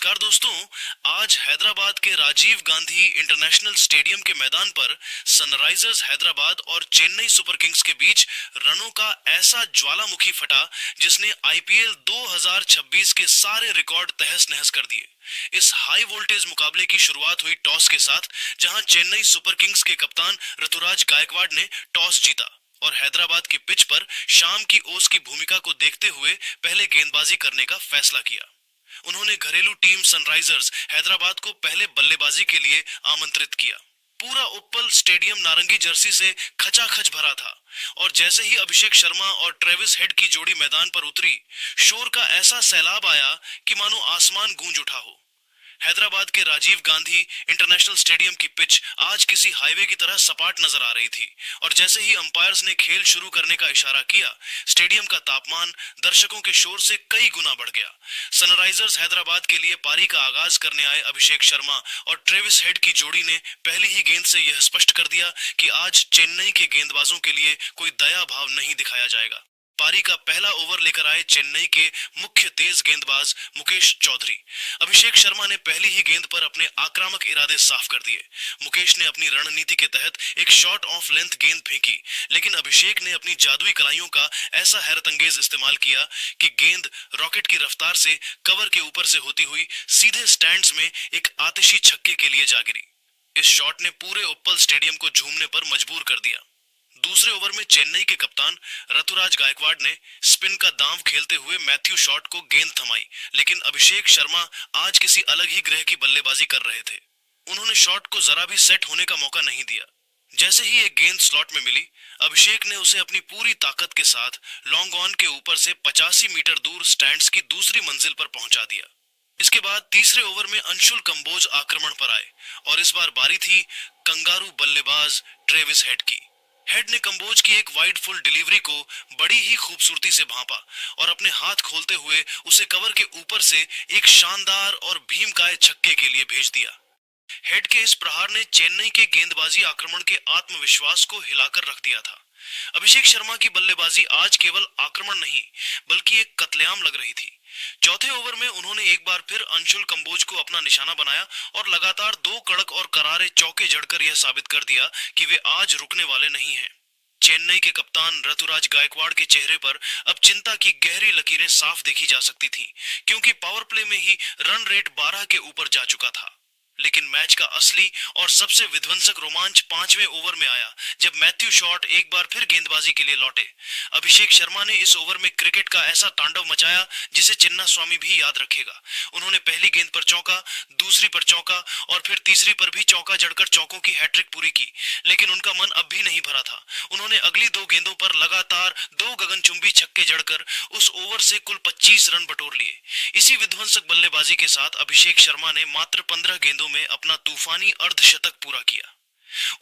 नमस्कार दोस्तों। आज हैदराबाद के राजीव गांधी इंटरनेशनल स्टेडियम के मैदान पर सनराइजर्स हैदराबाद और चेन्नई सुपर किंग्स के बीच रनों का ऐसा ज्वालामुखी फटा जिसने आईपीएल 2026 के सारे रिकॉर्ड तहस नहस कर दिए। इस हाई वोल्टेज मुकाबले की शुरुआत हुई टॉस के साथ, जहां चेन्नई सुपर किंग्स के कप्तान ऋतुराज गायकवाड़ ने टॉस जीता और हैदराबाद की पिच पर शाम की ओस की भूमिका को देखते हुए पहले गेंदबाजी करने का फैसला किया। उन्होंने घरेलू टीम सनराइजर्स हैदराबाद को पहले बल्लेबाजी के लिए आमंत्रित किया। पूरा उप्पल स्टेडियम नारंगी जर्सी से खचाखच भरा था और जैसे ही अभिषेक शर्मा और ट्रेविस हेड की जोड़ी मैदान पर उतरी, शोर का ऐसा सैलाब आया कि मानो आसमान गूंज उठा हो। हैदराबाद के राजीव गांधी इंटरनेशनल स्टेडियम की पिच आज किसी हाईवे की तरह सपाट नजर आ रही थी और जैसे ही अंपायर्स ने खेल शुरू करने का इशारा किया, स्टेडियम का तापमान दर्शकों के शोर से कई गुना बढ़ गया। सनराइजर्स हैदराबाद के लिए पारी का आगाज करने आए अभिषेक शर्मा और ट्रेविस हेड की जोड़ी ने पहली ही गेंद से यह स्पष्ट कर दिया कि आज चेन्नई के गेंदबाजों के लिए कोई दया भाव नहीं दिखाया जाएगा। पारी का पहला ओवर लेकर आए चेन्नई के मुख्य तेज गेंदबाज मुकेश चौधरी। अभिषेक शर्मा ने पहली ही गेंद पर अपने आक्रामक इरादे साफ कर दिए। मुकेश ने अपनी रणनीति के तहत एक शॉट ऑफ लेंथ गेंद फेंकी, लेकिन अभिषेक ने अपनी जादुई कलाइयों का ऐसा हैरतअंगेज इस्तेमाल किया कि गेंद रॉकेट की रफ्तार से कवर के ऊपर से होती हुई सीधे स्टैंड्स में एक आतिशी छक्के के लिए जा गिरी। इस शॉट ने पूरे उप्पल स्टेडियम को झूमने पर मजबूर कर दिया। दूसरे ओवर में चेन्नई के कप्तान ऋतुराज गायकवाड़ ने स्पिन का दांव खेलते हुए मैथ्यू शॉट को गेंद थमाई, लेकिन अभिषेक शर्मा आज किसी अलग ही ग्रह की बल्लेबाजी कर रहे थे। उन्होंने शॉट को जरा भी सेट होने का मौका नहीं दिया। जैसे ही एक गेंद स्लॉट में मिली, अभिषेक ने उसे अपनी पूरी ताकत के साथ लॉन्ग ऑन के ऊपर से 85 मीटर दूर स्टैंड्स की दूसरी मंजिल पर पहुंचा दिया। इसके बाद तीसरे ओवर में अंशुल कंबोज आक्रमण पर आए और इस बार बारी थी कंगारू बल्लेबाज ट्रेविस हेड की। हेड ने कंबोज की एक वाइड फुल डिलीवरी को बड़ी ही खूबसूरती से भांपा और अपने हाथ खोलते हुए उसे कवर के ऊपर से एक शानदार और भीमकाय छक्के के लिए भेज दिया। हेड के इस प्रहार ने चेन्नई के गेंदबाजी आक्रमण के आत्मविश्वास को हिलाकर रख दिया था। अभिषेक शर्मा की बल्लेबाजी आज केवल आक्रमण नहीं बल्कि एक कत्लेआम लग रही थी। चौथे ओवर में उन्होंने एक बार फिर अंशुल कंबोज को अपना निशाना बनाया और लगातार दो कड़क और करारे चौके जड़कर यह साबित कर दिया कि वे आज रुकने वाले नहीं हैं। चेन्नई के कप्तान ऋतुराज गायकवाड़ के चेहरे पर अब चिंता की गहरी लकीरें साफ देखी जा सकती थी, क्योंकि पावर प्ले में ही रन रेट 12 के ऊपर जा चुका था। लेकिन मैच का असली और सबसे विध्वंसक रोमांच पांचवें ओवर में आया, जब मैथ्यू शॉट एक बार फिर गेंदबाजी के लिए लौटे। अभिषेक शर्मा ने इस ओवर में क्रिकेट का ऐसा तांडव मचाया जिसे चिन्ना स्वामी भी याद रखेगा। उन्होंने पहली गेंद पर चौका, दूसरी पर चौका और फिर तीसरी पर भी चौका जड़कर चौकों की हैट्रिक पूरी की, लेकिन उनका मन अब भी नहीं भरा था। उन्होंने अगली दो गेंदों पर लगातार दो गगनचुंबी छक्के जड़कर उस ओवर से कुल 25 रन बटोर लिए। इसी विध्वंसक बल्लेबाजी के साथ अभिषेक शर्मा ने मात्र 15 गेंदों में अपना तूफानी अर्धशतक पूरा किया।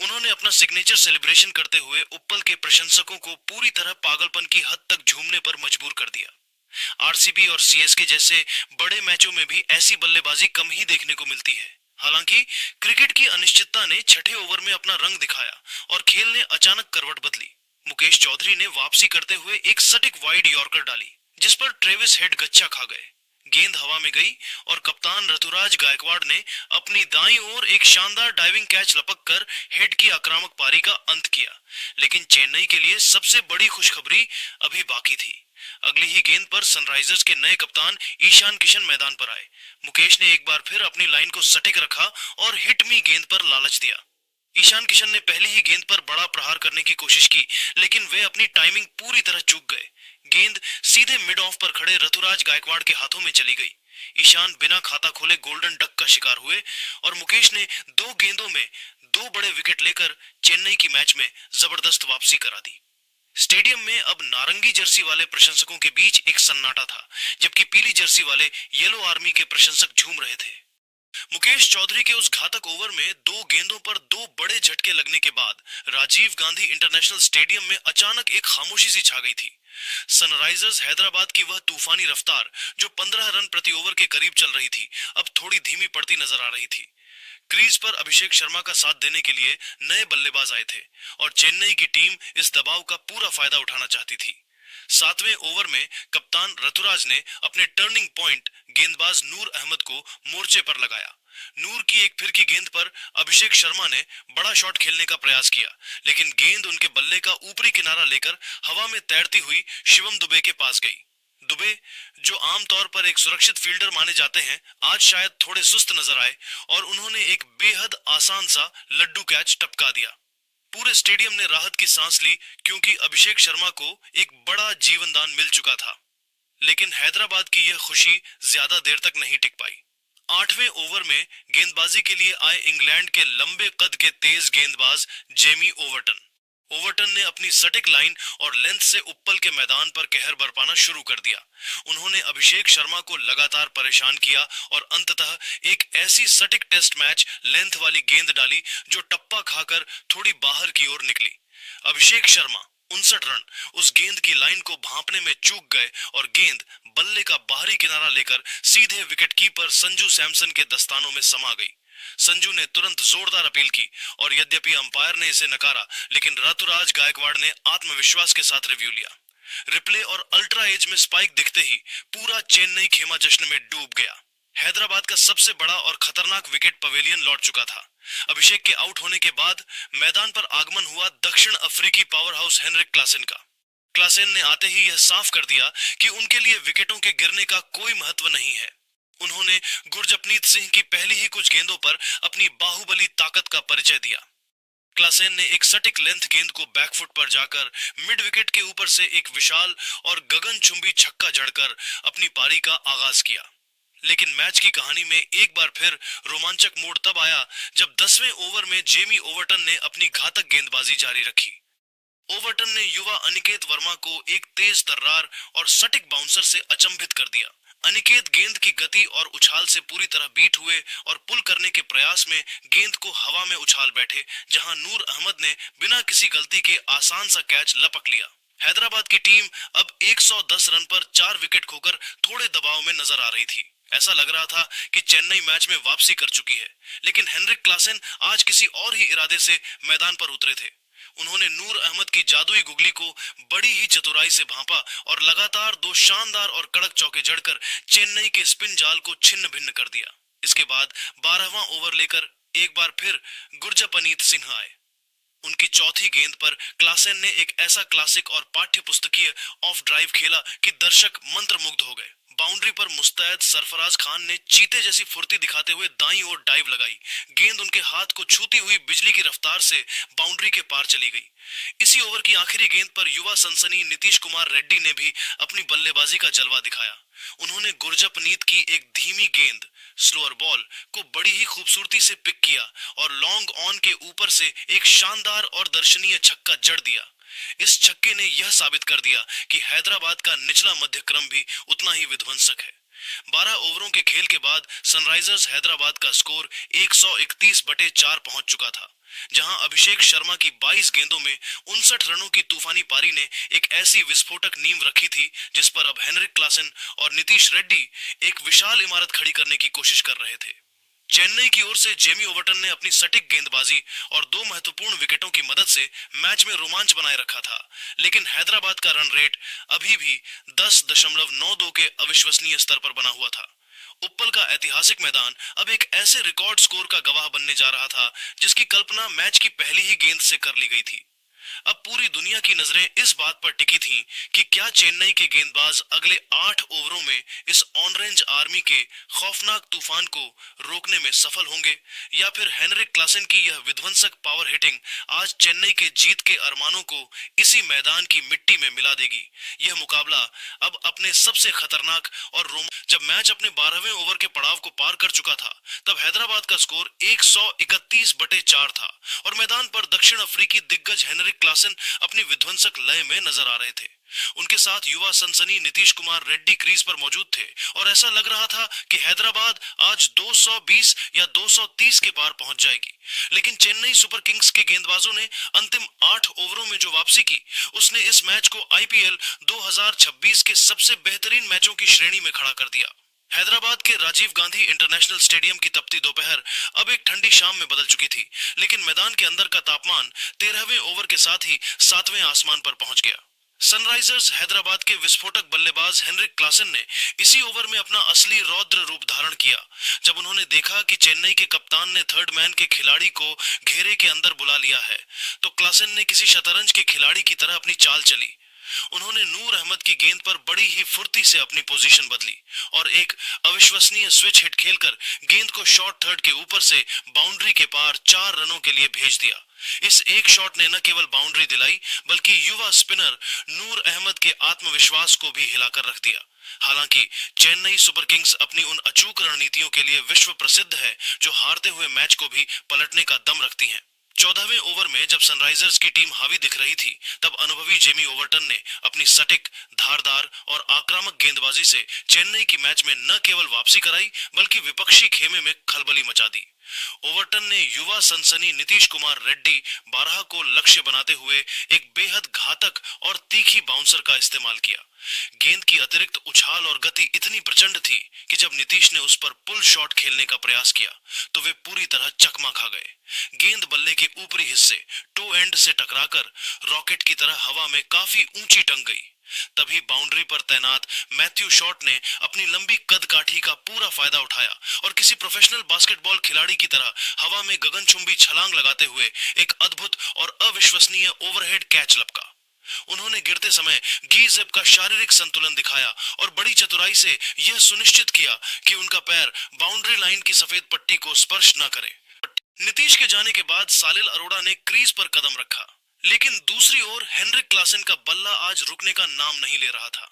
उन्होंने अपना सिग्नेचर सेलिब्रेशन करते हुए उप्पल के प्रशंसकों को पूरी तरह पागलपन की हद तक झूमने पर मजबूर कर दिया। आरसीबी और सीएसके जैसे बड़े मैचों में भी ऐसी बल्लेबाजी कम ही देखने को मिलती है। हालांकि क्रिकेट की अनिश्चितता ने छठे ओवर में अपना रंग दिखाया और खेल ने अचानक करवट बदली। मुकेश चौधरी ने वापसी करते हुए एक सटीक वाइड यॉर्कर डाली, जिस पर ट्रेविस हेड गच्चा खा गए। गेंद हवा में गई और कप्तान ऋतुराज गायकवाड़ ने अपनी दाईं ओर एक शानदार डाइविंग कैच लपक कर हेड की आक्रामक पारी का अंत किया। लेकिन चेन्नई के लिए सबसे बड़ी खुशखबरी अभी बाकी थी। अगली ही गेंद पर सनराइजर्स के नए कप्तान ईशान किशन मैदान पर आए। मुकेश ने एक बार फिर अपनी लाइन को सटीक रखा और हिट मी गेंद पर लालच दिया। ईशान किशन ने पहली ही गेंद पर बड़ा प्रहार करने की कोशिश की, लेकिन वे अपनी टाइमिंग पूरी तरह चूक गए। गेंद सीधे मिड ऑफ पर खड़े ऋतुराज गायकवाड़ के हाथों में चली गई। ईशान बिना खाता खोले गोल्डन डक का शिकार हुए और मुकेश ने दो गेंदों में दो बड़े विकेट लेकर चेन्नई की मैच में जबरदस्त वापसी करा दी। स्टेडियम में अब नारंगी जर्सी वाले प्रशंसकों के बीच एक सन्नाटा था, जबकि पीली जर्सी वाले येलो आर्मी के प्रशंसक झूम रहे थे। मुकेश चौधरी के उस घातक ओवर में दो गेंदों पर दो बड़े झटके लगने के बाद राजीव गांधी इंटरनेशनल स्टेडियम में अचानक एक खामोशी सी छा गई थी। सनराइजर्स हैदराबाद की वह तूफानी रफ्तार जो 15 रन प्रति ओवर के करीब चल रही थी, अब थोड़ी धीमी पड़ती नजर आ रही थी। क्रीज पर अभिषेक शर्मा का साथ देने के लिए नए बल्लेबाज आए थे और चेन्नई की टीम इस दबाव का पूरा फायदा उठाना चाहती थी। सातवें ओवर में कप्तान ऋतुराज ने अपने टर्निंग पॉइंट गेंदबाज नूर अहमद को मोर्चे पर लगाया। नूर की एक फिर की गेंद पर अभिषेक शर्मा ने बड़ा शॉट खेलने का प्रयास किया, लेकिन गेंद उनके बल्ले का ऊपरी किनारा लेकर हवा में तैरती हुई शिवम दुबे के पास गई। दुबे, जो आमतौर पर एक सुरक्षित फील्डर माने जाते हैं, आज शायद थोड़े सुस्त नजर आए और उन्होंने एक बेहद आसान सा लड्डू कैच टपका दिया। पूरे स्टेडियम ने राहत की सांस ली, क्योंकि अभिषेक शर्मा को एक बड़ा जीवनदान मिल चुका था। लेकिन हैदराबाद की यह खुशी ज्यादा देर तक नहीं टिक पाई। आठवें ओवर में गेंदबाजी के लिए आए इंग्लैंड के लंबे कद के तेज गेंदबाज जेमी ओवर्टन ने अपनी सटीक लाइन और लेंथ से उप्पल के मैदान पर कहर बरपाना शुरू कर दिया। उन्होंने अभिषेक शर्मा को लगातार परेशान किया और अंततः एक ऐसी सटीक टेस्ट मैच लेंथ वाली गेंद डाली जो टप्पा खाकर थोड़ी बाहर की ओर निकली। अभिषेक शर्मा 59 रन उस गेंद की लाइन को भांपने में चूक गए और गेंद बल्ले का बाहरी किनारा लेकर सीधे विकेट कीपर संजू सैमसन के दस्तानों में समा गई। संजू ने तुरंत जोरदार अपील की और यद्यपि अंपायर ने इसे नकारा, लेकिन ऋतुराज गायकवाड़ ने आत्मविश्वास के साथ रिव्यू लिया। रिप्ले और अल्ट्रा एज में स्पाइक दिखते ही पूरा चेन्नई खेमा जश्न में डूब गया। हैदराबाद का सबसे बड़ा और खतरनाक विकेट पवेलियन लौट चुका था। अभिषेक के आउट होने के बाद मैदान पर आगमन हुआ दक्षिण अफ्रीकी पावर हाउस हेनरिक क्लासेन का। क्लासेन ने आते ही यह साफ कर दिया कि उनके लिए विकेटों के गिरने का कोई महत्व नहीं है। उन्होंने गुरजपनीत सिंह की पहली ही कुछ गेंदों पर अपनी बाहुबली ताकत का परिचय दिया। क्लासेन ने एक सटीक लेंथ गेंद को बैकफुट पर जाकर मिड विकेट के ऊपर से एक विशाल और गगनचुंबी छक्का जड़कर अपनी पारी का आगाज किया। लेकिन मैच की कहानी में एक बार फिर रोमांचक मोड़ तब आया जब 10वें ओवर में जेमी ओवर्टन ने अपनी घातक गेंदबाजी जारी रखी। ओवर्टन ने युवा अनिकेत वर्मा को एक तेज तर्रार और सटीक बाउंसर से अचंभित कर दिया। अनिकेत गेंद की गति और उछाल से पूरी तरह बीट हुए और पुल करने के प्रयास में गेंद को हवा में उछाल बैठे, जहां नूर अहमद ने बिना किसी गलती के आसान सा कैच लपक लिया। हैदराबाद की टीम अब 110 रन पर 4 विकेट खोकर थोड़े दबाव में नजर आ रही थी। ऐसा लग रहा था कि चेन्नई मैच में वापसी कर चुकी है, लेकिन हेनरिक क्लासेन आज किसी और ही इरादे से मैदान पर उतरे थे। उन्होंने नूर अहमद की जादुई गुगली को बड़ी ही चतुराई से भांपा और लगातार 2 शानदार और कड़क चौके जड़कर चेन्नई के स्पिन जाल को छिन्न भिन्न कर दिया। इसके बाद 12वां ओवर लेकर एक बार फिर गुरजपनीत सिंह आए। उनकी चौथी गेंद पर क्लासेन ने एक ऐसा क्लासिक और पाठ्य पुस्तकीय ऑफ ड्राइव खेला कि दर्शक मंत्रमुग्ध हो गए। बाउंड्री पर मुस्तैद सरफराज खान ने चीते जैसी फुर्ती दिखाते हुए दाईं ओर डाइव लगाई। गेंद उनके हाथ को छूती हुई बिजली की रफ्तार से बाउंड्री के पार चली गई। इसी ओवर की आखिरी गेंद पर युवा सनसनी नीतीश कुमार रेड्डी ने भी अपनी बल्लेबाजी का जलवा दिखाया। उन्होंने गुरजपनीत की एक धीमी गेंद स्लोअर बॉल को बड़ी ही खूबसूरती से पिक किया और लॉन्ग ऑन के ऊपर से एक शानदार और दर्शनीय छक्का जड़ दिया। इस छक्के ने यह साबित कर दिया कि हैदराबाद का निचला मध्य क्रम भी उतना ही विध्वंसक है। 12 ओवरों के खेल के बाद सनराइजर्स हैदराबाद का स्कोर 131/4 पहुंच चुका था, जहां अभिषेक शर्मा की 22 गेंदों में 59 रनों की तूफानी पारी ने एक ऐसी विस्फोटक नींव रखी थी जिस पर अब हेनरिक क्लासेन और नीतीश रेड्डी एक विशाल इमारत खड़ी करने की कोशिश कर रहे थे। चेन्नई की ओर से जेमी ओवर्टन ने अपनी सटीक गेंदबाजी और 2 महत्वपूर्ण विकेटों की मदद से मैच में रोमांच बनाए रखा था, लेकिन हैदराबाद का रन रेट अभी भी 10.92 के अविश्वसनीय स्तर पर बना हुआ था। उप्पल का ऐतिहासिक मैदान अब एक ऐसे रिकॉर्ड स्कोर का गवाह बनने जा रहा था जिसकी कल्पना मैच की पहली ही गेंद से कर ली गई थी। अब पूरी दुनिया की नजरें इस बात पर टिकी थीं कि क्या चेन्नई के गेंदबाज अगले 8 ओवरों में इस ऑरेंज आर्मी के खौफनाक तूफान को रोकने में सफल होंगे, या फिर हेनरिक क्लासेन की यह विध्वंसक पावर हिटिंग आज चेन्नई के जीत के अरमानों को इसी मैदान की मिट्टी में मिला देगी। यह मुकाबला अब अपने सबसे खतरनाक और जब मैच अपने 12वें ओवर के पड़ाव को पार कर चुका था, तब हैदराबाद का स्कोर 131/4 था और मैदान पर दक्षिण अफ्रीकी दिग्गज हेनरिक क्लासेन अपनी विध्वंसक लय में नजर आ रहे थे। उनके साथ युवा सनसनी नीतीश कुमार रेड्डी क्रीज पर मौजूद थे और ऐसा लग रहा था कि हैदराबाद आज 220 या 230 के पार पहुंच जाएगी। लेकिन चेन्नई सुपर किंग्स के गेंदबाजों ने अंतिम 8 ओवरों में जो वापसी की, उसने इस मैच को आईपीएल 2026 के सबसे बेहतरीन मैचों की श्रेणी में खड़ा कर दिया। हैदराबाद के राजीव गांधी इंटरनेशनल स्टेडियम की तपती दोपहर अब एक ठंडी शाम में बदल चुकी थी, लेकिन मैदान के अंदर का तापमान 13वें ओवर के साथ ही 7वें आसमान पर पहुंच गया। सनराइजर्स हैदराबाद के विस्फोटक बल्लेबाज हेनरिक क्लासन ने इसी ओवर में अपना असली रौद्र रूप धारण किया। जब उन्होंने देखा कि चेन्नई के कप्तान ने थर्ड मैन के खिलाड़ी को घेरे के अंदर बुला लिया है, तो क्लासन ने किसी शतरंज के खिलाड़ी की तरह अपनी चाल चली। उन्होंने नूर अहमद की गेंद पर बड़ी ही फुर्ती से अपनी पोजीशन बदली और एक अविश्वसनीय स्विच हिट खेलकर गेंद को शॉर्ट थर्ड के ऊपर से बाउंड्री के पार 4 रनों के लिए भेज दिया। इस एक शॉट ने न केवल बाउंड्री दिलाई, बल्कि युवा स्पिनर नूर अहमद के आत्मविश्वास को भी हिलाकर रख दिया। हालांकि चेन्नई सुपर किंग्स अपनी उन अचूक रणनीतियों के लिए विश्व प्रसिद्ध है, जो हारते हुए मैच को भी पलटने का दम रखती हैं। 14वें ओवर में जब सनराइजर्स की टीम हावी दिख रही थी, तब अनुभवी जेमी ओवर्टन ने अपनी सटीक, धारदार और आक्रामक गेंदबाजी से चेन्नई की मैच में न केवल वापसी कराई, बल्कि विपक्षी खेमे में खलबली मचा दी। ओवर्टन ने युवा सनसनी नीतीश कुमार रेड्डी 12 को लक्ष्य बनाते हुए एक बेहद घातक और तीखी बाउंसर का इस्तेमाल किया। गेंद की अतिरिक्त उछाल और गति इतनी प्रचंड थी कि जब नीतीश ने उस पर पुल शॉट खेलने का प्रयास किया, तो वे पूरी तरह चकमा खा गए। गेंद बल्ले के ऊपरी हिस्से टो एंड से टकराकर रॉकेट की तरह हवा में काफी ऊंची टंग गई। तभी बाउंड्री पर तैनात मैथ्यू शॉट ने अपनी लंबी कद काठी का पूरा फायदा उठाया और किसी प्रोफेशनल बास्केटबॉल खिलाड़ी की तरह हवा में गगनचुंबी छलांग लगाते हुए एक अद्भुत और अविश्वसनीय ओवरहेड कैच लपका। उन्होंने गिरते समय गी-जिप का शारीरिक संतुलन दिखाया और बड़ी चतुराई से यह सुनिश्चित किया कि उनका पैर बाउंड्री लाइन की सफेद पट्टी को स्पर्श न करे। नीतीश के जाने के बाद सालिल अरोड़ा ने क्रीज पर कदम रखा, लेकिन दूसरी ओर हेनरिक क्लासन का बल्ला आज रुकने का नाम नहीं ले रहा था।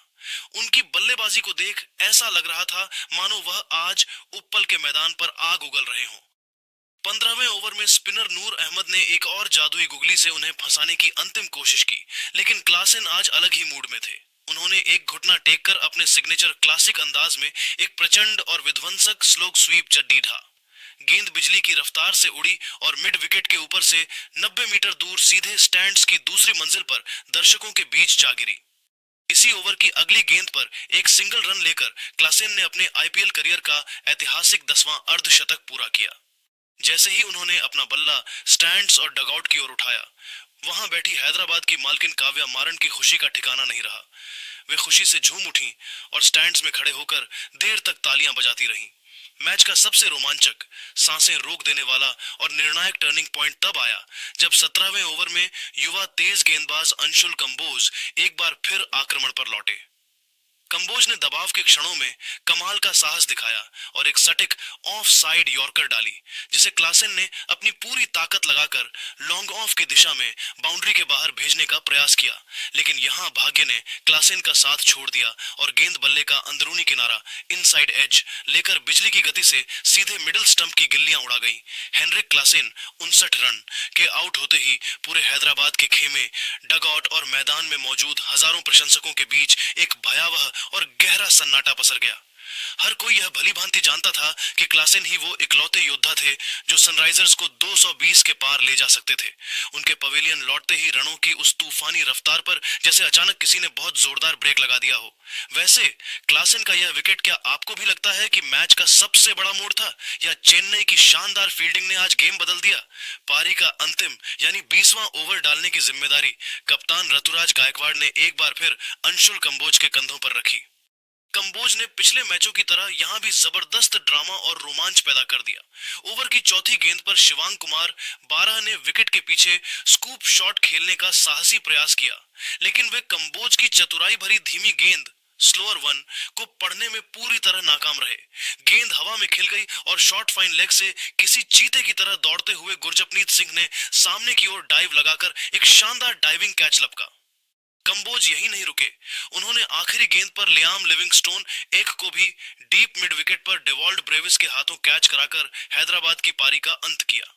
उनकी बल्लेबाजी को देख ऐसा लग रहा था मानो वह आज उप्पल के मैदान पर आग उगल रहे हों। 15वें ओवर में स्पिनर नूर अहमद ने एक और जादुई गुगली से उन्हें फंसाने की अंतिम कोशिश की, लेकिन क्लासन आज अलग ही मूड में थे। उन्होंने एक घुटना टेक कर अपने सिग्नेचर क्लासिक अंदाज में एक प्रचंड और विध्वंसक स्लोक स्वीप चड्डी ढा। गेंद बिजली की रफ्तार से उड़ी और मिड विकेट के ऊपर से 90 मीटर दूर सीधे स्टैंड्स की दूसरी मंजिल पर दर्शकों के बीच जा गिरी। इसी ओवर की अगली गेंद पर एक सिंगल रन लेकर क्लासन ने अपने आईपीएल करियर का ऐतिहासिक 10वां अर्धशतक पूरा किया। जैसे ही उन्होंने अपना बल्ला स्टैंड्स और डगआउट की ओर उठाया, वहां बैठी हैदराबाद की मालकिन काव्या मारन की खुशी का ठिकाना नहीं रहा। वे खुशी से झूम उठी और स्टैंड्स में खड़े होकर देर तक तालियां बजाती रहीं। मैच का सबसे रोमांचक, सांसें रोक देने वाला और निर्णायक टर्निंग पॉइंट तब आया जब 17वें ओवर में युवा तेज गेंदबाज अंशुल कंबोज एक बार फिर आक्रमण पर लौटे। कंबोज ने दबाव के क्षणों में कमाल का साहस दिखाया और एक सटीक ऑफ साइड यॉर्कर डाली, जिसे क्लासन ने अपनी पूरी ताकत लगाकर लॉन्ग ऑफ की दिशा में बाउंड्री के बाहर भेजने का प्रयास किया। लेकिन यहाँ भाग्य ने क्लासन का साथ छोड़ दिया और गेंद बल्ले का अंदरूनी किनारा इनसाइड एज लेकर बिजली की गति से सीधे मिडिल स्टंप की गिल्लियां उड़ा गई। हेनरिक क्लासन 59 रन के आउट होते ही पूरे हैदराबाद के खेमे, डगआउट और मैदान में मौजूद हजारों प्रशंसकों के बीच एक भयावह और गहरा सन्नाटा पसर गया। हर कोई यह भली भांति जानता था कि क्लासन ही वो इकलौते योद्धा थे जो सनराइजर्स को 220 के पार ले जा सकते थे। उनके पवेलियन लौटते ही रणों की उस तूफानी रफ्तार पर जैसे अचानक किसी ने बहुत जोरदार ब्रेक लगा दिया हो। वैसे क्लासन का यह विकेट क्या आपको भी लगता है कि मैच का सबसे बड़ा मोड़ था, या चेन्नई की शानदार फील्डिंग ने आज गेम बदल दिया? पारी का अंतिम यानी 20वां ओवर डालने की जिम्मेदारी कप्तान ऋतुराज गायकवाड़ ने एक बार फिर अंशुल कंबोज के कंधों पर रखी। कंबोज ने पिछले मैचों की तरह यहां भी जबरदस्त ड्रामा और रोमांच पैदा कर दिया। ओवर की चौथी गेंद पर शिवांग कुमार 12 ने विकेट के पीछे स्कूप शॉट खेलने का साहसी प्रयास किया, लेकिन वे कंबोज की चतुराई भरी धीमी गेंद स्लोअर वन को पढ़ने में पूरी तरह नाकाम रहे। गेंद हवा में खिल गई और शॉर्ट फाइन लेग से किसी चीते की तरह दौड़ते हुए गुरजपनीत सिंह ने सामने की ओर डाइव लगाकर एक शानदार डाइविंग कैच लपका। कंबोज यही नहीं रुके, उन्होंने आखिरी गेंद पर लियाम लिविंगस्टोन एक को भी डीप मिड विकेट पर डेवॉल्ड ब्रेविस के हाथों कैच कराकर हैदराबाद की पारी का अंत किया।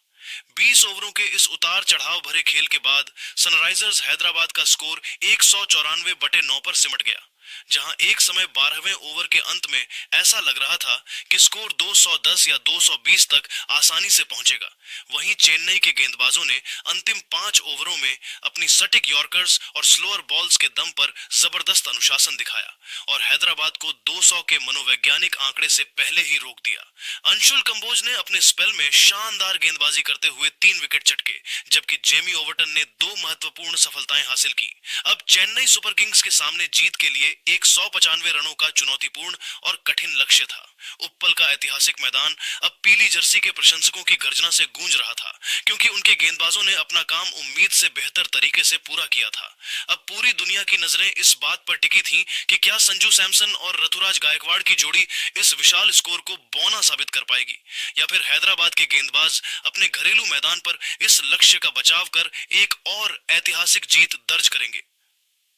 20 ओवरों के इस उतार चढ़ाव भरे खेल के बाद सनराइजर्स हैदराबाद का स्कोर 194/9 पर सिमट गया। जहां एक समय 12वें ओवर के अंत में ऐसा लग रहा था कि स्कोर 210 या 220 तक आसानी से पहुंचेगा। वहीं चेन्नई के गेंदबाजों ने अंतिम 5 ओवरों में अपनी सटीक यॉर्कर्स और स्लोअर बॉल्स के दम पर जबरदस्त अनुशासन दिखाया और हैदराबाद को 200 के मनोवैज्ञानिक आंकड़े से पहले ही रोक दिया। अंशुल कंबोज ने अपने स्पेल में शानदार गेंदबाजी करते हुए 3 विकेट चटके, जबकि जेमी ओवर्टन ने 2 महत्वपूर्ण सफलताएं हासिल की। अब चेन्नई सुपर किंग्स के सामने जीत के लिए 195 रनों का चुनौतीपूर्ण और कठिन लक्ष्य था। उप्पल का ऐतिहासिक मैदान अब पीली जर्सी के प्रशंसकों की गर्जना से गूंज रहा था, क्योंकि उनके गेंदबाजों ने अपना काम उम्मीद से बेहतर तरीके से पूरा किया था। अब पूरी दुनिया की नजरें इस बात पर टिकी थीं कि क्या संजू सैमसन और ऋतुराज गायकवाड़ की जोड़ी इस विशाल स्कोर को बौना साबित कर पाएगी, या फिर हैदराबाद के गेंदबाज अपने घरेलू मैदान पर इस लक्ष्य का बचाव कर एक और ऐतिहासिक जीत दर्ज करेंगे।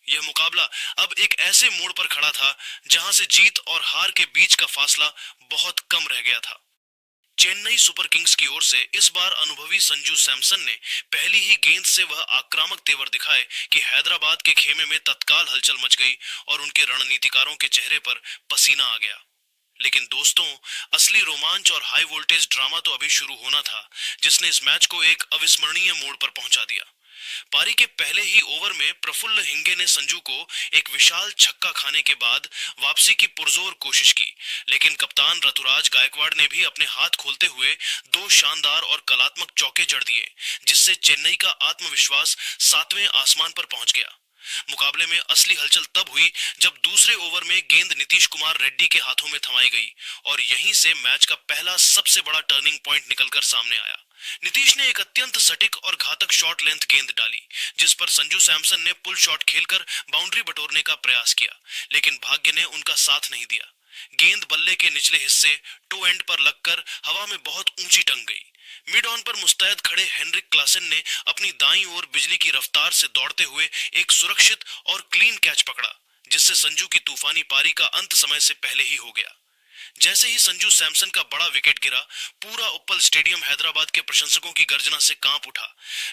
यह मुकाबला अब एक ऐसे मोड़ पर खड़ा था जहां से जीत और हार के बीच का फासला बहुत कम रह गया था। चेन्नई सुपर किंग्स की ओर से इस बार अनुभवी संजू सैमसन ने पहली ही गेंद से वह आक्रामक तेवर दिखाए कि हैदराबाद के खेमे में तत्काल हलचल मच गई और उनके रणनीतिकारों के चेहरे पर पसीना आ गया। लेकिन दोस्तों, असली रोमांच और हाई वोल्टेज ड्रामा तो अभी शुरू होना था, जिसने इस मैच को एक अविस्मरणीय मोड़ पर पहुंचा दिया। पारी के पहले ही ओवर में प्रफुल्ल हिंगे ने संजू को एक विशाल छक्का खाने के बाद वापसी की पुरजोर कोशिश की, लेकिन कप्तान ऋतुराज गायकवाड़ ने भी अपने हाथ खोलते हुए 2 शानदार और कलात्मक चौके जड़ दिए, जिससे चेन्नई का आत्मविश्वास 7वें आसमान पर पहुंच गया। मुकाबले में असली हलचल तब हुई जब दूसरे ओवर में गेंद नीतीश कुमार रेड्डी के हाथों में थमाई गई और यहीं से मैच का पहला सबसे बड़ा टर्निंग पॉइंट निकलकर सामने आया। नीतीश ने एक अत्यंत सटीक और घातक शॉर्ट लेंथ गेंद डाली, जिस पर संजू सैमसन ने पुल शॉट खेलकर बाउंड्री बटोरने का प्रयास किया, लेकिन भाग्य ने उनका साथ नहीं दिया। गेंद बल्ले के निचले हिस्से टो एंड पर लगकर हवा में बहुत ऊंची टंग गई। मिड ऑन पर मुस्तैद खड़े हेनरिक क्लासन ने अपनी दाईं ओर बिजली की रफ्तार से दौड़ते हुए एक सुरक्षित और क्लीन कैच पकड़ा, जिससे संजू की तूफानी पारी का अंत समय से पहले ही हो गया। जैसे ही संजू सैमसन का बड़ा विकेट गिरा, पूरा उप्पल स्टेडियम हैदराबाद के प्रशंसकों की गर्जना से कांप उठा।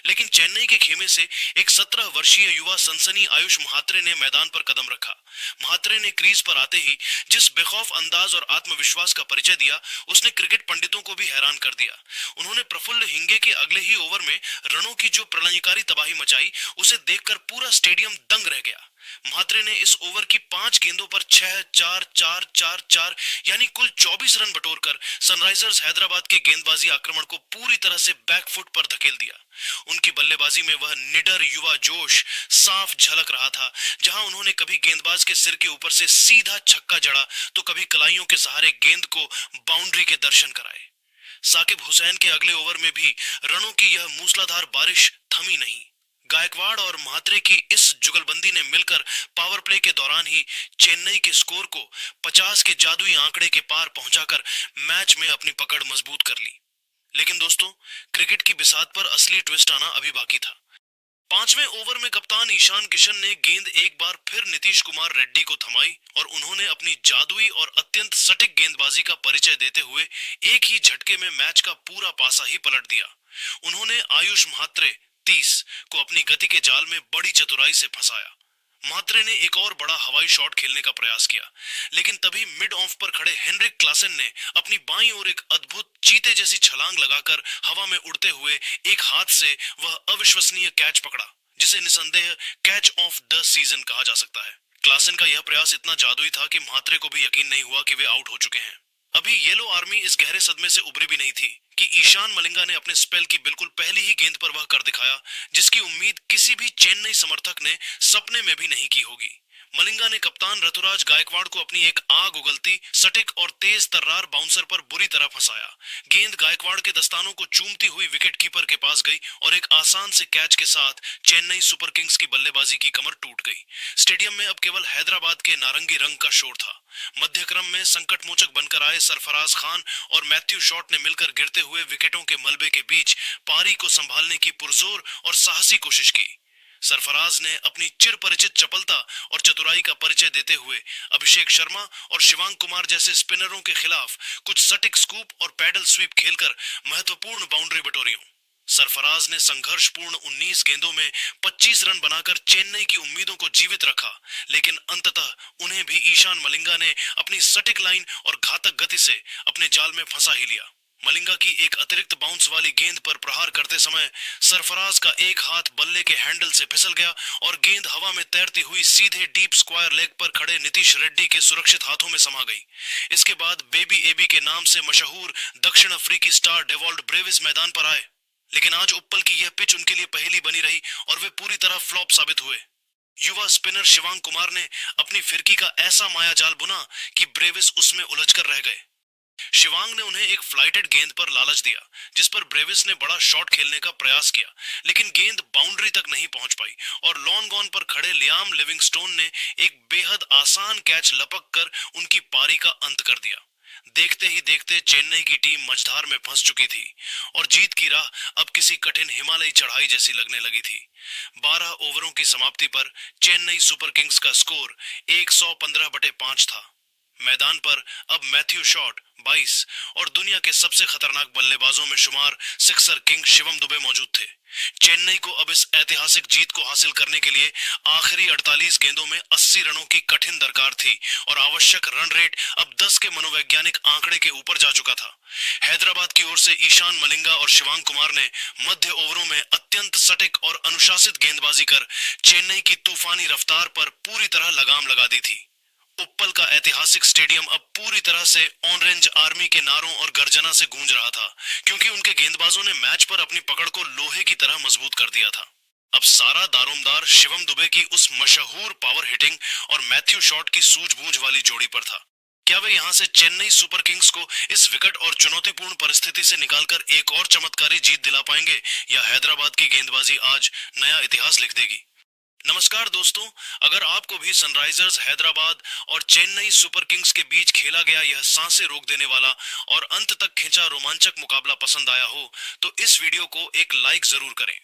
लेकिन चेन्नई के खेमे से एक 17 वर्षीय युवा सनसनी आयुष म्हात्रे ने मैदान पर कदम रखा। म्हात्रे ने क्रीज पर आते ही जिस बेखौफ अंदाज और आत्मविश्वास का परिचय दिया, उसने क्रिकेट पंडितों को भी हैरान कर दिया। उन्होंने प्रफुल्ल हिंगे के अगले ही ओवर में रनों की जो प्रलयकारी तबाही मचाई, उसे देखकर पूरा स्टेडियम दंग रह गया। म्हात्रे ने इस ओवर की 5 गेंदों पर 6, 4, 4, 4, 4 यानी कुल 24 रन बटोरकर सनराइजर्स हैदराबाद के गेंदबाजी आक्रमण को पूरी तरह से बैकफुट पर धकेल दिया। उनकी बल्लेबाजी में वह निडर युवा जोश साफ झलक रहा था, जहां उन्होंने कभी गेंदबाज के सिर के ऊपर से सीधा छक्का जड़ा तो कभी कलाइयों के सहारे गेंद को बाउंड्री के दर्शन कराए। साकिब हुसैन के अगले ओवर में भी रनों की यह मूसलाधार बारिश थमी नहीं। गायकवाड़ और म्हात्रे की इस जुगलबंदी ने मिलकर पावर प्ले के दौरान ही चेन्नई के स्कोर को 50 के जादुई आंकड़े के पार पहुंचाकर मैच में अपनी पकड़ मजबूत कर ली। लेकिन दोस्तों, क्रिकेट की बिसात पर असली ट्विस्ट आना अभी बाकी था। 5वें ओवर में कप्तान ईशान किशन ने गेंद एक बार फिर नीतीश कुमार रेड्डी को थमाई और उन्होंने अपनी जादुई और अत्यंत सटीक गेंदबाजी का परिचय देते हुए एक ही झटके में मैच का पूरा पासा ही पलट दिया। उन्होंने आयुष म्हात्रे 30 को अपनी गति के जाल में बड़ी चतुराई से फंसाया। म्हात्रे ने एक और बड़ा हवाई शॉट खेलने का प्रयास किया, लेकिन तभी मिड ऑफ पर खड़े हेनरिक क्लासन ने अपनी बाईं ओर एक अद्भुत चीते जैसी छलांग लगाकर हवा में उड़ते हुए एक हाथ से वह अविश्वसनीय कैच पकड़ा, जिसे निसंदेह कैच ऑफ द सीजन कहा जा सकता है। क्लासन का यह प्रयास इतना जादुई था कि म्हात्रे को भी यकीन नहीं हुआ कि वे आउट हो चुके हैं। अभी येलो आर्मी इस गहरे सदमे से उभरी भी नहीं थी कि ईशान मलिंगा ने अपने स्पेल की बिल्कुल पहली ही गेंद पर वह कर दिखाया, जिसकी उम्मीद किसी भी चेन्नई समर्थक ने सपने में भी नहीं की होगी। मलिंगा ने कप्तान ऋतुराज गायकवाड़ को अपनी एक आग उगलती सटीक और तेज तर्रार बाउंसर पर बुरी तरह फंसाया। गेंद गायकवाड़ के दस्तानों को चूमती हुई विकेट कीपर के पास गई और एक आसान से कैच के साथ चेन्नई सुपर किंग्स की बल्लेबाजी की कमर टूट गई। स्टेडियम में अब केवल हैदराबाद के नारंगी रंग का शोर था। मध्यक्रम में संकट मोचक बनकर आए सरफराज खान और मैथ्यू शॉट ने मिलकर गिरते हुए विकेटों के मलबे के बीच पारी को संभालने की पुरजोर और साहसी कोशिश की। सरफराज ने अपनी चिर परिचित चपलता और चतुराई का परिचय देते हुए अभिषेक शर्मा और शिवांग कुमार जैसे स्पिनरों के खिलाफ कुछ सटीक स्कूप और पैडल स्वीप खेलकर महत्वपूर्ण बाउंड्री बटोरियों। सरफराज ने संघर्षपूर्ण 19 गेंदों में 25 रन बनाकर चेन्नई की उम्मीदों को जीवित रखा, लेकिन अंततः उन्हें भी ईशान मलिंगा ने अपनी सटीक लाइन और घातक गति से अपने जाल में फंसा ही लिया। मलिंगा की एक अतिरिक्त बाउंस वाली गेंद पर प्रहार करते समय सरफराज का एक हाथ बल्ले के हैंडल से फिसल गया और गेंद हवा में तैरती हुई सीधे डीप स्क्वायर लेग पर खड़े नीतीश रेड्डी के सुरक्षित हाथों में समा गई। इसके बाद बेबी एबी के नाम से मशहूर दक्षिण अफ्रीकी स्टार डेवॉल्ड ब्रेविस मैदान पर आए, लेकिन आज उप्पल की यह पिच उनके लिए पहेली बनी रही और वे पूरी तरह फ्लॉप साबित हुए। युवा स्पिनर शिवांग कुमार ने अपनी फिरकी का ऐसा मायाजाल बुना कि ब्रेविस उसमें उलझकर रह गए। शिवांग ने उन्हें एक फ्लाइटेड गेंद पर लालच दिया, जिस पर ब्रेविस ने बड़ा शॉट खेलने का प्रयास किया, लेकिन गेंद बाउंड्री तक नहीं पहुंच पाई और लॉन्ग ऑन पर खड़े लियाम लिविंगस्टोन ने एक बेहद आसान कैच लपक कर उनकी पारी का अंत कर दिया। देखते ही देखते चेन्नई की टीम मझधार में फंस चुकी थी और जीत की राह अब किसी कठिन हिमालयी चढ़ाई जैसी लगने लगी थी। 12 ओवरों की समाप्ति पर चेन्नई सुपर किंग्स का स्कोर 115/5 था। मैदान पर अब मैथ्यू शॉट 22 और दुनिया के सबसे खतरनाक बल्लेबाजों में शुमार सिक्सर किंग शिवम दुबे मौजूद थे। चेन्नई को अब इस ऐतिहासिक जीत को हासिल करने के लिए आखिरी 48 गेंदों में 80 रनों की कठिन दरकार थी और आवश्यक रन रेट अब 10 के मनोवैज्ञानिक आंकड़े के ऊपर जा चुका था। हैदराबाद की ओर से ईशान मलिंगा और शिवांग कुमार ने मध्य ओवरों में अत्यंत सटीक और अनुशासित गेंदबाजी कर चेन्नई की तूफानी रफ्तार पर पूरी तरह लगाम लगा दी थी। उप्पल का ऐतिहासिक स्टेडियम अब पूरी तरह से ऑरेंज आर्मी के नारों और गर्जना से गूंज रहा था, क्योंकि उनके गेंदबाजों ने मैच पर अपनी पकड़ को लोहे की तरह मजबूत कर दिया था। अब सारा दारोमदार शिवम दुबे की उस मशहूर पावर हिटिंग और मैथ्यू शॉट की सूझबूझ वाली जोड़ी पर था। क्या वे यहां से चेन्नई सुपर किंग्स को इस विकट और चुनौतीपूर्ण परिस्थिति से निकालकर एक और चमत्कारी जीत दिला पाएंगे, या हैदराबाद की गेंदबाजी आज नया इतिहास लिख देगी? नमस्कार दोस्तों, अगर आपको भी सनराइजर्स हैदराबाद और चेन्नई सुपर किंग्स के बीच खेला गया यह सांसें रोक देने वाला और अंत तक खिंचा रोमांचक मुकाबला पसंद आया हो, तो इस वीडियो को एक लाइक जरूर करें।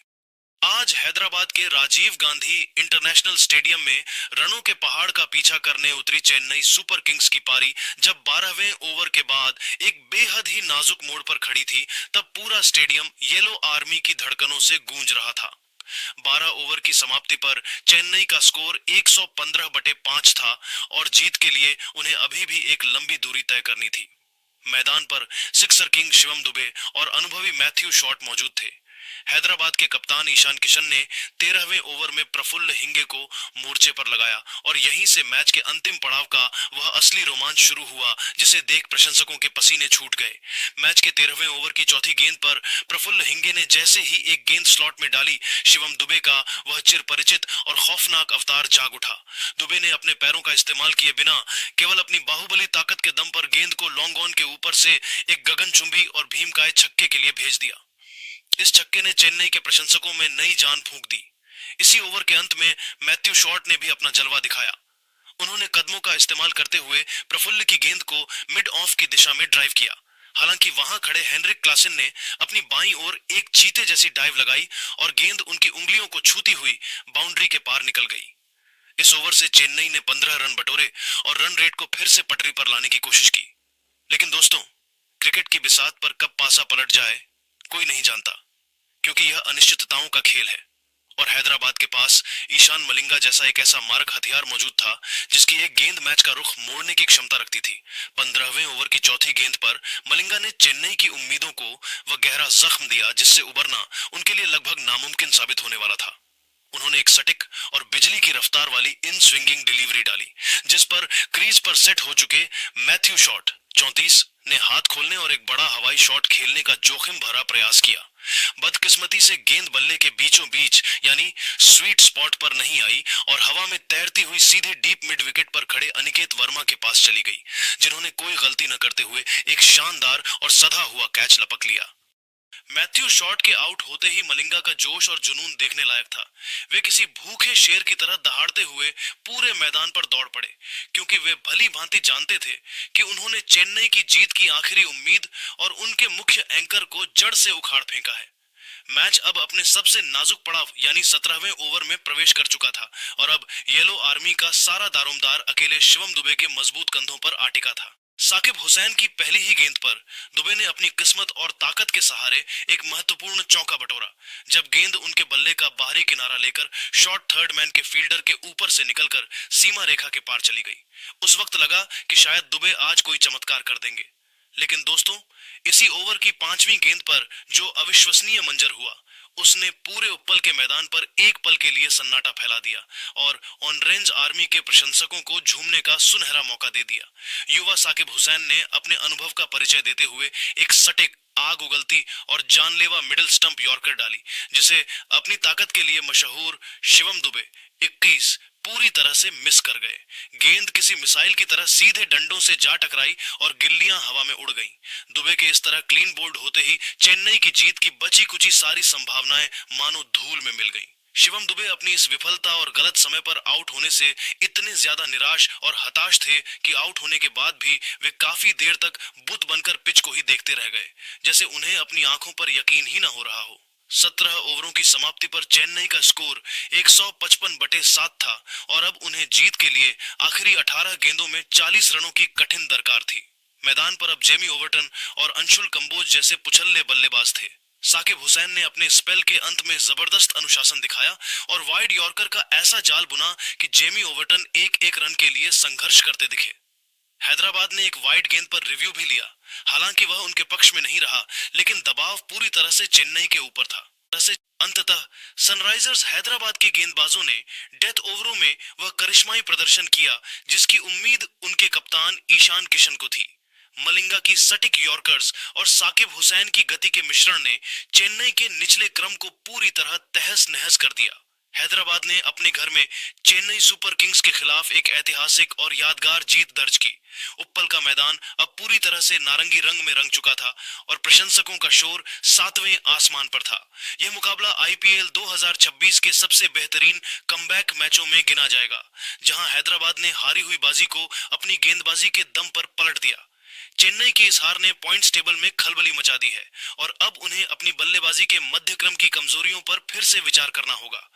आज हैदराबाद के राजीव गांधी इंटरनेशनल स्टेडियम में रनों के पहाड़ का पीछा करने उतरी चेन्नई सुपर किंग्स की पारी जब 12वें ओवर के बाद एक बेहद ही नाजुक मोड़ पर खड़ी थी, तब पूरा स्टेडियम येलो आर्मी की धड़कनों से गूंज रहा था। 12 ओवर की समाप्ति पर चेन्नई का स्कोर 115/5 था और जीत के लिए उन्हें अभी भी एक लंबी दूरी तय करनी थी। मैदान पर सिक्सर किंग शिवम दुबे और अनुभवी मैथ्यू शॉट मौजूद थे। हैदराबाद के कप्तान ईशान किशन ने 13वें ओवर में प्रफुल्ल हिंगे को मोर्चे पर लगाया और यहीं से मैच के अंतिम पड़ाव का वह असली रोमांच शुरू हुआ, जिसे देख प्रशंसकों के पसीने छूट गए। मैच के 13वें ओवर की चौथी गेंद पर प्रफुल्ल हिंगे ने जैसे ही एक गेंद स्लॉट में डाली, शिवम दुबे का वह चिर परिचित और खौफनाक अवतार जाग उठा। दुबे ने अपने पैरों का इस्तेमाल किए बिना केवल अपनी बाहुबली ताकत के दम पर गेंद को लॉन्ग ऑन के ऊपर से एक गगनचुंबी और भीमकाय छक्के के लिए भेज दिया। इस छक्के ने चेन्नई के प्रशंसकों में नई जान फूंक दी। इसी ओवर के अंत में मैथ्यू शॉट ने भी अपना जलवा दिखाया। उन्होंने कदमों का इस्तेमाल करते हुए प्रफुल्ल की गेंद को मिड ऑफ की दिशा में ड्राइव किया। हालांकि वहां खड़े हेनरिक क्लासन ने अपनी बाईं ओर एक चीते जैसी डाइव लगाई और गेंद उनकी उंगलियों को छूती हुई बाउंड्री के पार निकल गई। इस ओवर से चेन्नई ने 15 रन बटोरे और रन रेट को फिर से पटरी पर लाने की कोशिश की। लेकिन दोस्तों, क्रिकेट की बिसात पर कब पासा पलट जाए कोई नहीं जानता, क्योंकि यह अनिश्चितताओं का खेल है और हैदराबाद के पास ईशान मलिंगा जैसा एक ऐसा मारक हथियार मौजूद था जिसकी एक गेंद मैच का रुख मोड़ने की क्षमता रखती थी। 15वें ओवर की चौथी गेंद पर मलिंगा ने चेन्नई की उम्मीदों को वह गहरा जख्म दिया जिससे उबरना उनके लिए लगभग नामुमकिन साबित होने वाला था। उन्होंने एक सटीक और बिजली की रफ्तार वाली इन स्विंगिंग डिलीवरी डाली, जिस पर क्रीज पर सेट हो चुके मैथ्यू शॉट 34 ने हाथ खोलने और एक बड़ा हवाई शॉट खेलने का जोखिम भरा प्रयास किया। बदकिस्मती से गेंद बल्ले के बीचों बीच यानी स्वीट स्पॉट पर नहीं आई और हवा में तैरती हुई सीधे डीप मिड विकेट पर खड़े अनिकेत वर्मा के पास चली गई, जिन्होंने कोई गलती न करते हुए एक शानदार और सधा हुआ कैच लपक लिया। मैथ्यू शॉट के आउट होते ही मलिंगा का जोश और जुनून देखने लायक था। वे किसी भूखे शेर की तरह दहाड़ते हुए पूरे मैदान पर दौड़ पड़े, क्योंकि वे भली भांति जानते थे कि उन्होंने चेन्नई की जीत की आखिरी उम्मीद और उनके मुख्य एंकर को जड़ से उखाड़ फेंका है। मैच अब अपने सबसे नाजुक पड़ाव यानी 17वें ओवर में प्रवेश कर चुका था और अब येलो आर्मी का सारा दारोमदार अकेले शिवम दुबे के मजबूत कंधों पर आ टिका था। साकिब हुसैन की पहली ही गेंद पर दुबे ने अपनी किस्मत और ताकत के सहारे एक महत्वपूर्ण चौका बटोरा। जब गेंद उनके बल्ले का बाहरी किनारा लेकर शॉर्ट थर्ड मैन के फील्डर के ऊपर से निकलकर सीमा रेखा के पार चली गई, उस वक्त लगा कि शायद दुबे आज कोई चमत्कार कर देंगे। लेकिन दोस्तों, इसी ओवर की पांचवी गेंद पर जो अविश्वसनीय मंजर हुआ, उसने पूरे उप्पल के मैदान पर एक पल के लिए सन्नाटा फैला दिया और ऑन रेंज आर्मी के प्रशंसकों को झूमने का सुनहरा मौका दे दिया। युवा साकिब हुसैन ने अपने अनुभव का परिचय देते हुए एक सटीक, आग उगलती और जानलेवा मिडिल स्टंप यॉर्कर डाली, जिसे अपनी ताकत के लिए मशहूर शिवम दुबे 21 पूरी तरह से मिस कर गए। गेंद किसी मिसाइल की तरह सीधे डंडों से जा टकराई और गिल्लियां हवा में उड़ गईं। दुबे के इस तरह क्लीन बोल्ड होते ही चेन्नई की जीत की बची कुची सारी संभावनाएं मानो धूल में मिल गईं। शिवम दुबे अपनी इस विफलता और गलत समय पर आउट होने से इतने ज्यादा निराश और हताश थे कि आउट होने के बाद भी वे काफी देर तक बुत बनकर पिच को ही देखते रह गए, जैसे उन्हें अपनी आंखों पर यकीन ही न हो रहा हो। 17 ओवरों की समाप्ति पर चेन्नई का स्कोर 155/7 था और अब उन्हें जीत के लिए आखिरी 18 गेंदों में 40 रनों की कठिन दरकार थी। मैदान पर अब जेमी ओवर्टन और अंशुल कंबोज जैसे पुछल्ले बल्लेबाज थे। साकिब हुसैन ने अपने स्पेल के अंत में जबरदस्त अनुशासन दिखाया और वाइड यॉर्कर का ऐसा जाल बुना कि जेमी ओवर्टन एक एक रन के लिए संघर्ष करते दिखे। हैदराबाद ने एक वाइड गेंद पर रिव्यू भी लिया, हालांकि वह उनके पक्ष में नहीं रहा, लेकिन दबाव पूरी तरह से चेन्नई के ऊपर था। अंततः सनराइजर्स हैदराबाद के गेंदबाजों ने डेथ ओवरों में वह करिश्माई प्रदर्शन किया जिसकी उम्मीद उनके कप्तान ईशान किशन को थी। मलिंगा की सटीक यॉर्कर्स और साकिब हुसैन की गति के मिश्रण ने चेन्नई के निचले क्रम को पूरी तरह तहस नहस कर दिया। हैदराबाद ने अपने घर में चेन्नई सुपर किंग्स के खिलाफ एक ऐतिहासिक और यादगार जीत दर्ज की। उप्पल का मैदान अब पूरी तरह से नारंगी रंग में रंग चुका था और प्रशंसकों का शोर 7वें आसमान पर था। यह मुकाबला आईपीएल 2026 के सबसे बेहतरीन कमबैक मैचों में गिना जाएगा, जहां हैदराबाद ने हारी हुई बाजी को अपनी गेंदबाजी के दम पर पलट दिया। चेन्नई की इस हार ने पॉइंट्स टेबल में खलबली मचा दी है और अब उन्हें अपनी बल्लेबाजी के मध्य क्रम की कमजोरियों पर फिर से विचार करना होगा।